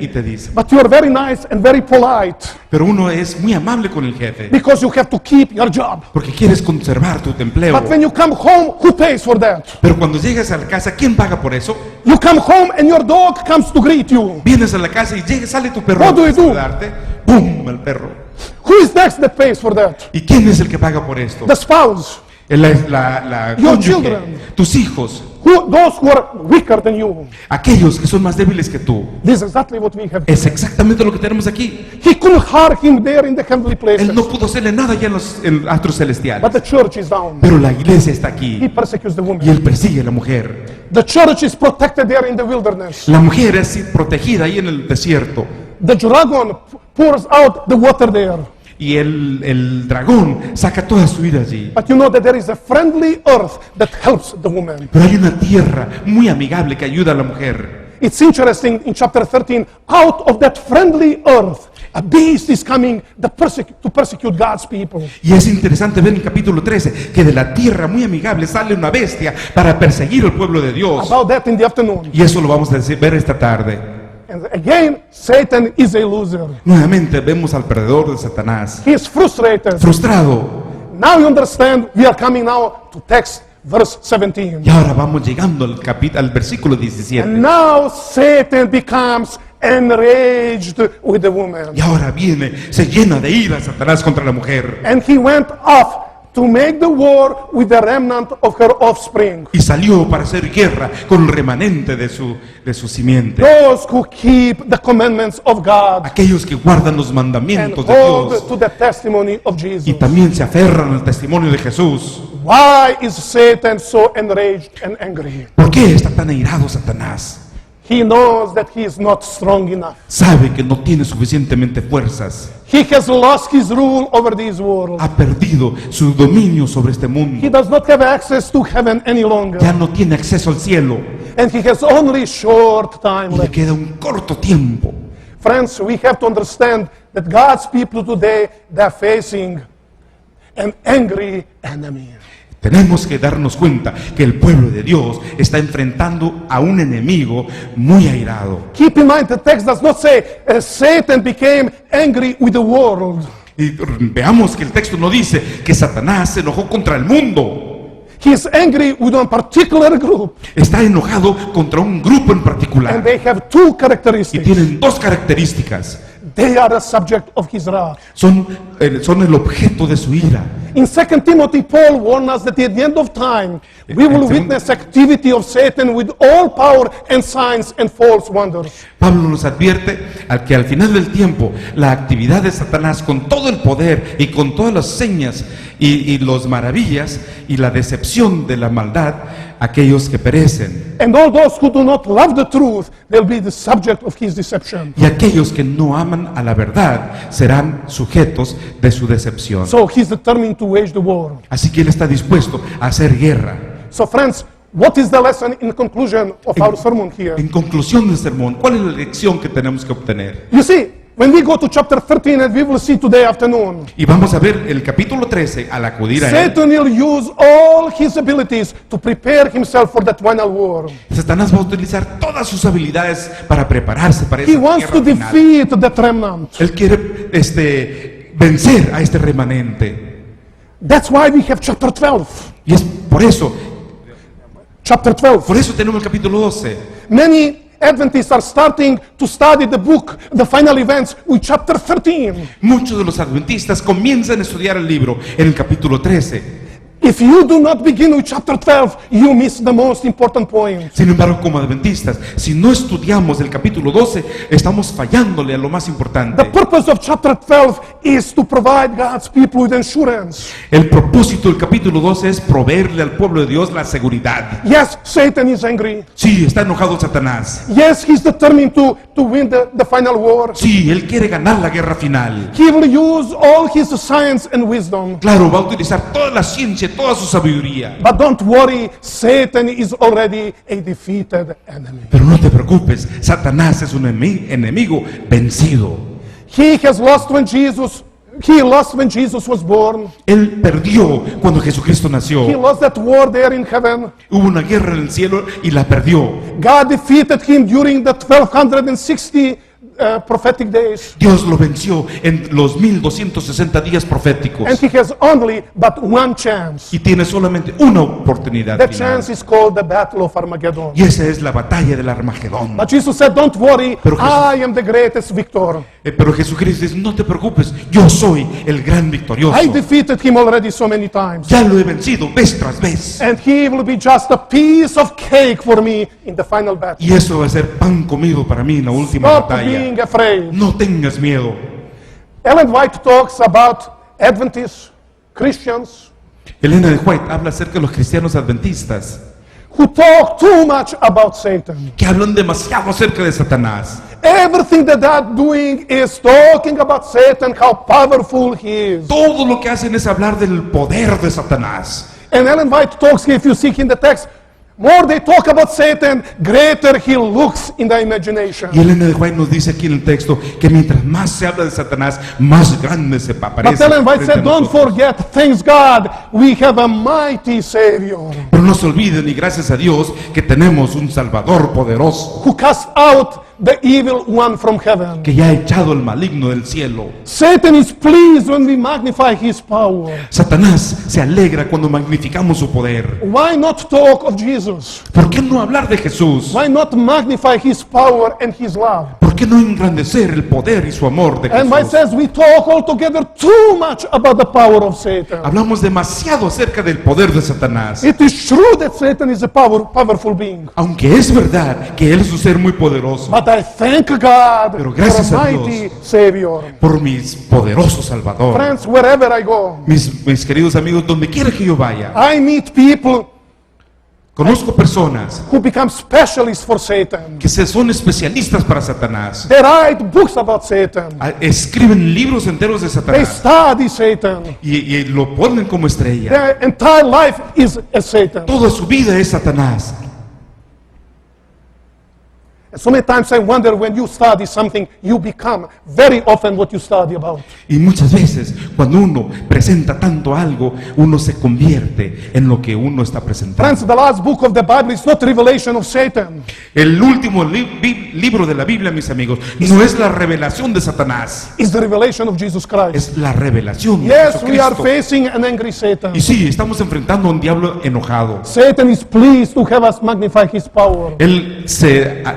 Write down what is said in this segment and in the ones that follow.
y te dice, but you are very nice and very polite pero uno es muy amable con el jefe because you have to keep your job. porque quieres conservar tu empleo. But when you come home, who pays for that? Pero cuando llegas a la casa, ¿quién paga por eso? You come home and your dog comes to greet you. Vienes a la casa y sale tu perro What do a you do? saludarte. ¡Bum! El perro. Who is next that pays for that? ¿Y quién es el que paga por esto? The spouse. La Your cónyuge, children. tus hijos, Those who are weaker than you. aquellos que son más débiles que tú. This is exactly what we have. Es exactamente lo que tenemos aquí. He couldn't harm him there in the heavenly places. Él no pudo hacerle nada ya en astros celestiales. But the church is down. Pero la iglesia está He aquí persecutes the y woman. él persigue a la mujer. The church is protected there in the wilderness. La mujer es protegida ahí en el desierto. The dragon pours out the water there. Y el dragón saca toda su ira allí. But you know that there is a friendly earth that helps the woman. Pero hay una tierra muy amigable que ayuda a la mujer. It's interesting in chapter 13, out of that friendly earth, a beast is coming to persecute God's people. Y es interesante ver en el capítulo 13 que de la tierra muy amigable sale una bestia para perseguir al pueblo de Dios. About that in the afternoon. Y eso lo vamos a ver esta tarde. And again, Satan is a loser. Nuevamente vemos al perdedor de Satanás. He is frustrated. Frustrado. Now you understand, we are coming now to text verse 17. Y ahora vamos llegando al versículo 17. And now Satan becomes enraged with the woman. Y ahora se llena de ira Satanás contra la mujer. And he went off to make the war with the remnant of her offspring. Y salió para hacer guerra con el remanente de su simiente. Those who keep the commandments of God Aquellos que guardan los and mandamientos de hold Dios to the testimony of y Jesus. también se aferran al testimonio de Jesús. Why is Satan so enraged and angry? ¿Por qué está tan airado Satanás? He knows that he is not strong enough. Sabe que no tiene suficientemente fuerzas. He has lost his rule over this world. Ha perdido su dominio sobre este He mundo. does not have access to heaven any longer. Ya no tiene acceso al cielo And he has only short time y le left. queda un corto tiempo. Friends, we have to understand that God's people today, they are facing an angry enemy. Tenemos que darnos cuenta que el pueblo de Dios está enfrentando a un enemigo muy airado. Keep in mind, the text does not say Satan became angry with the world. Y veamos que el texto no dice que Satanás se enojó contra el mundo. He is angry with one particular group. Está enojado contra un grupo en And particular. they have two Y characteristics. tienen dos características. They are the subject of his wrath. Son el objeto de su ira. In 2 Timothy, Paul warned us that at the end of time, we will witness activity of Satan with all power and signs and false wonders. Pablo nos advierte que al final del tiempo la actividad de Satanás con todo el poder y con todas las señas y las maravillas y la decepción de la maldad, aquellos que perecen And all those who do not love the truth, they'll be the subject of his deception. y aquellos que no aman a la verdad serán sujetos de su decepción. So he's determined to wage the war. Así que él está dispuesto a hacer guerra. So friends, what is the lesson in conclusion of our sermon here? En conclusión del sermón, ¿cuál es la lección que tenemos que obtener? You see, when we go to chapter 13, and we will see today afternoon, Y vamos a ver el capítulo 13 al acudir a él. Satan will use all his abilities to prepare himself for that final war. Satanás va a utilizar todas sus habilidades para prepararse para He esa wants guerra to final. defeat that remnant. Él quiere vencer a este remanente. That's why we have chapter 12. Y es por eso Chapter 12. tenemos el capítulo 12. Many Adventists are starting to study the book, the final events, with chapter 13. Muchos de los adventistas comienzan a estudiar el libro en el capítulo 13. If you do not begin with chapter 12, you miss the most important point. Sin embargo, como adventistas, si no estudiamos el capítulo 12, estamos fallándole a lo más The importante. purpose of chapter 12 is to provide God's people with insurance. El propósito del capítulo 12 es proveerle al pueblo de Dios la seguridad. Yes, Satan is angry. Sí, está enojado Satanás. Yes, he's determined to win the final war. Sí, él quiere ganar la guerra final. He will use all his science and wisdom. Claro, va a utilizar toda la ciencia, toda su sabiduría. But don't worry, Satan is already a defeated enemy. Pero no te preocupes, Satanás es un enemigo vencido. He lost when Jesus was born. Él perdió cuando Jesucristo He nació. lost that war there in heaven. Hubo una guerra en el cielo y la perdió. God defeated him during the 1260 prophetic days. Dios lo venció en los 1260 días proféticos. And he has only but one chance. Y tiene solamente una oportunidad That final. chance is called the Battle of Armageddon. Y esa es la batalla del Armagedón. But Jesus said, don't worry, Pero Jesús- I am the greatest victor. Pero Jesucristo dice, no te preocupes, yo soy el gran victorioso. I defeated him already so many times. Ya lo he vencido vez tras vez. And he will be just a piece of cake for me in the final battle. Y eso va a ser pan comido para mí en la última Stop batalla. being afraid. No tengas miedo. Ellen White talks about Adventists, Christians, Elena de White habla acerca de los cristianos adventistas who talk too much about Satan. que hablan demasiado acerca de Satanás. Everything that they're doing is talking about Satan, how powerful he is. Todo lo que hacen es hablar del poder de Satanás. And Ellen White talks, if you see in the text, more they talk about Satan, greater he looks in the imagination. Y Elena de White nos dice aquí en el texto que mientras más se habla de Satanás, más grande se But aparece. Ellen White frente a said, don't nosotros. forget, thanks God, we have a mighty Savior Pero no se olviden, y gracias a Dios, que tenemos un Salvador poderoso who cast out the evil one from heaven. que ya ha echado el maligno del cielo. Satan is pleased when we magnify his power. Satanás se alegra cuando magnificamos su poder. Why not talk of Jesus? ¿Por qué no hablar de Jesús? Why not magnify his power and his love? ¿Por qué no engrandecer el poder y su amor de And White Jesús? says we talk altogether too much about the power of Satan. Hablamos demasiado acerca del poder de Satanás. It is true that Satan is a powerful being. Aunque es verdad que él es un ser muy poderoso, But I thank God Pero for gracias a a mighty Dios. Savior. por mi poderoso Salvador. Friends, wherever I go, Mis queridos amigos, donde quiera que yo vaya, I meet people conozco personas who become specialists for Satan. que son especialistas para Satanás. They write books about Satan. Escriben libros enteros de They Satanás study Satan. y lo ponen como estrella. Their entire life is as Satan. Toda su vida es Satanás. So many times I wonder, when you study something, you become very often what you study about. Y muchas veces cuando uno presenta tanto algo, uno se convierte en lo que uno está presentando. Friends, the last book of the Bible is not revelation of Satan. El último libro de la Biblia, mis amigos, no es la revelación de Satanás, It's the revelation of Jesus Christ. es la revelación de Yes, we are Jesucristo. facing an angry Satan. Y sí, estamos enfrentando a un diablo enojado. Satan is pleased to have us magnify his power. Él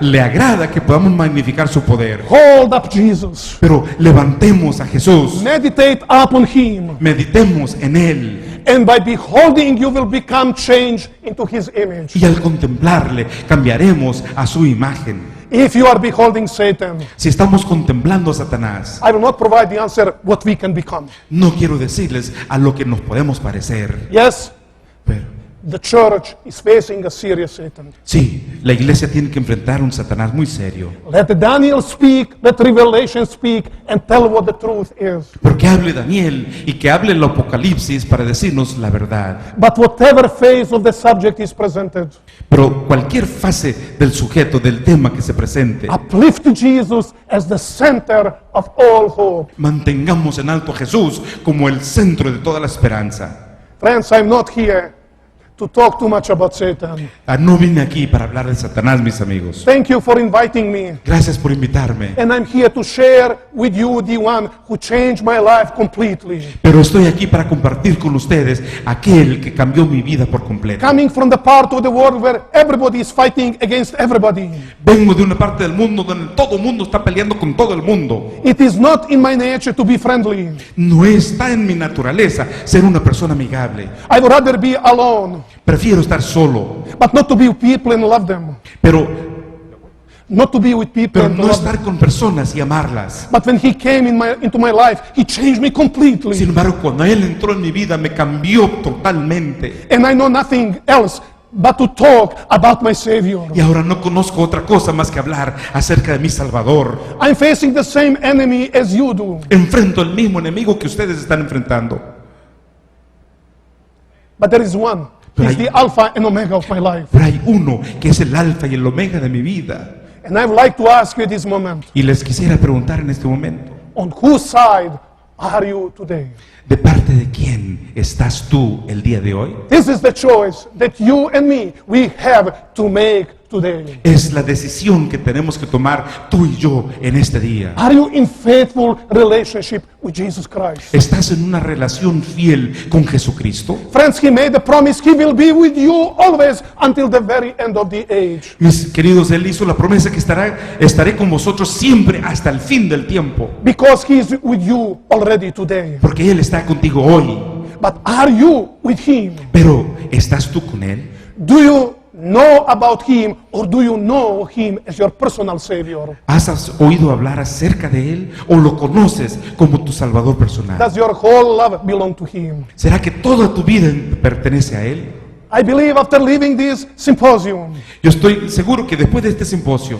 le agrada que podamos magnificar su poder. Hold up Jesus. Pero levantemos a Jesús, Meditate upon him. meditemos en Él. And by beholding, you will become changed into his image. Y al contemplarle, cambiaremos a su imagen. If you are beholding Satan, Si estamos contemplando a Satanás, I will not provide the answer what we can become. no quiero decirles a lo que nos podemos parecer. Yes, Pero the church is facing a serious Satan. sí, la iglesia tiene que enfrentar un Satanás muy serio. Let Daniel speak, let Revelation speak, and tell what the truth is. Pero que hable Daniel y que hable el Apocalipsis para decirnos la verdad. But whatever phase of the subject is presented, Pero cualquier fase del sujeto, del tema que se presente, uplift Jesus as the center of all hope. mantengamos en alto a Jesús como el centro de toda la esperanza. Friends, I'm not here to talk too much about Satan. No vine aquí para hablar de Satanás, mis amigos. Thank you for inviting me. Gracias por invitarme. And I'm here to share with you the one who changed my life completely. Pero estoy aquí para compartir con ustedes aquel que cambió mi vida por completo. Coming from the part of the world where everybody is fighting against everybody. Vengo de una parte del mundo donde todo el mundo está peleando con todo el mundo. It is not in my nature to be friendly. No está en mi naturaleza ser una persona amigable. I would rather be alone, Prefiero estar solo, but not to be with people and love them. pero Not to be with people and no love them. estar con personas y amarlas. But when he came into my life, he changed me completely. Sin embargo, cuando Él entró en mi vida, me cambió totalmente. And I know nothing else but to talk about my Savior. Y ahora no conozco otra cosa más que hablar acerca de mi Salvador. I'm facing the same enemy as you do. Enfrento el mismo enemigo que ustedes están enfrentando. But there is one. He's the Alpha and Omega of my life. Pero hay uno que es el alfa y el omega de mi vida. And I would like to ask you this moment, Y les quisiera preguntar en este momento, on whose side are you today? ¿de parte de quién estás tú el día de hoy? This is the choice that you and me, we have to make today? Es la decisión que tenemos que tomar tú y yo en este día. Are you in faithful relationship with Jesus Christ? ¿Estás en una relación fiel con Jesucristo? Friends, He made the promise He will be with you always until the very end of the age. Mis queridos, Él hizo la promesa que estaré con vosotros siempre hasta el fin del tiempo. Because He is with you already today. Porque Él está contigo hoy. But are you with Him? Pero, ¿estás tú con Él? Do you know about Him, or do you know Him as your personal Savior? ¿Has oído hablar acerca de Él o lo conoces como tu Salvador personal? Does your whole love belong to Him? ¿Será que toda tu vida pertenece a Él? I believe after leaving this symposium Yo estoy seguro que después de este simposio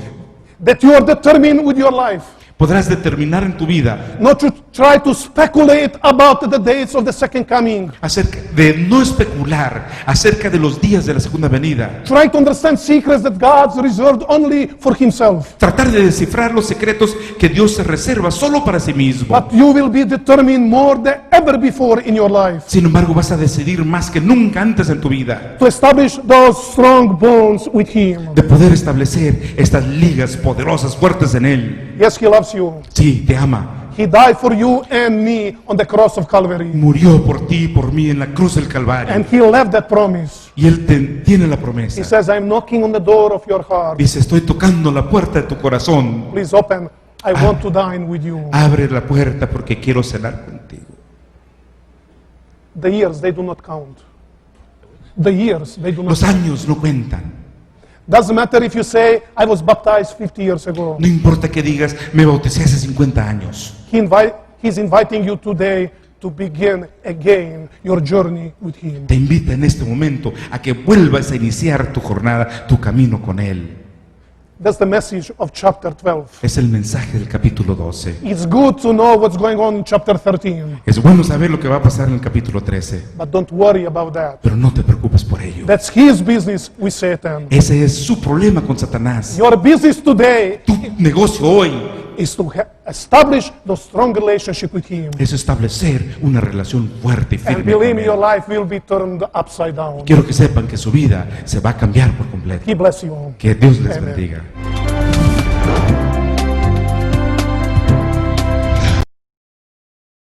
that you are determined with your life podrás determinar en tu vida not to try to speculate about the dates of the second coming. acerca de no especular acerca de los días de la segunda venida. Try to understand secrets that God's reserved only for Himself. Tratar de descifrar los secretos que Dios se reserva solo para sí mismo. But you will be determined more than ever before in your life Sin embargo, vas a decidir más que nunca antes en tu vida to establish those strong bonds with Him. de poder establecer estas ligas poderosas, fuertes en Él. Yes, He loves you. Sí, te ama. He died for you and me on the cross of Calvary. Murió por ti y por mí en la cruz del Calvario. And He left that promise. Y Él tiene la He promesa. says, I'm knocking on the door of your heart. Dice, estoy tocando la puerta de tu corazón. Please open. I want to dine with you. Abre la puerta porque quiero cenar contigo. The years, they do not count. The years, they do not Los count. años no cuentan. Doesn't matter if you say, I was baptized 50 years ago. No importa que digas, me bauticé hace 50 años. He's inviting you today to begin again your journey with Him. Te invita en este momento a que vuelvas a iniciar tu jornada, tu camino con Él. That's the message of chapter 12. Es el mensaje del capítulo 12. It's good to know what's going on in chapter 13, Es bueno saber lo que va a pasar en el capítulo 13, but don't worry about that. pero no te preocupes por ello. That's his business with Satan. Ese es su problema con Satanás. Your business today Tu negocio hoy is to establish the strong relationship with Him. es establecer una relación fuerte y And firme believe con me, Él. your life will be turned upside down. Quiero que sepan que su vida se va a cambiar por completo. He bless you. Que Dios les Amen. bendiga.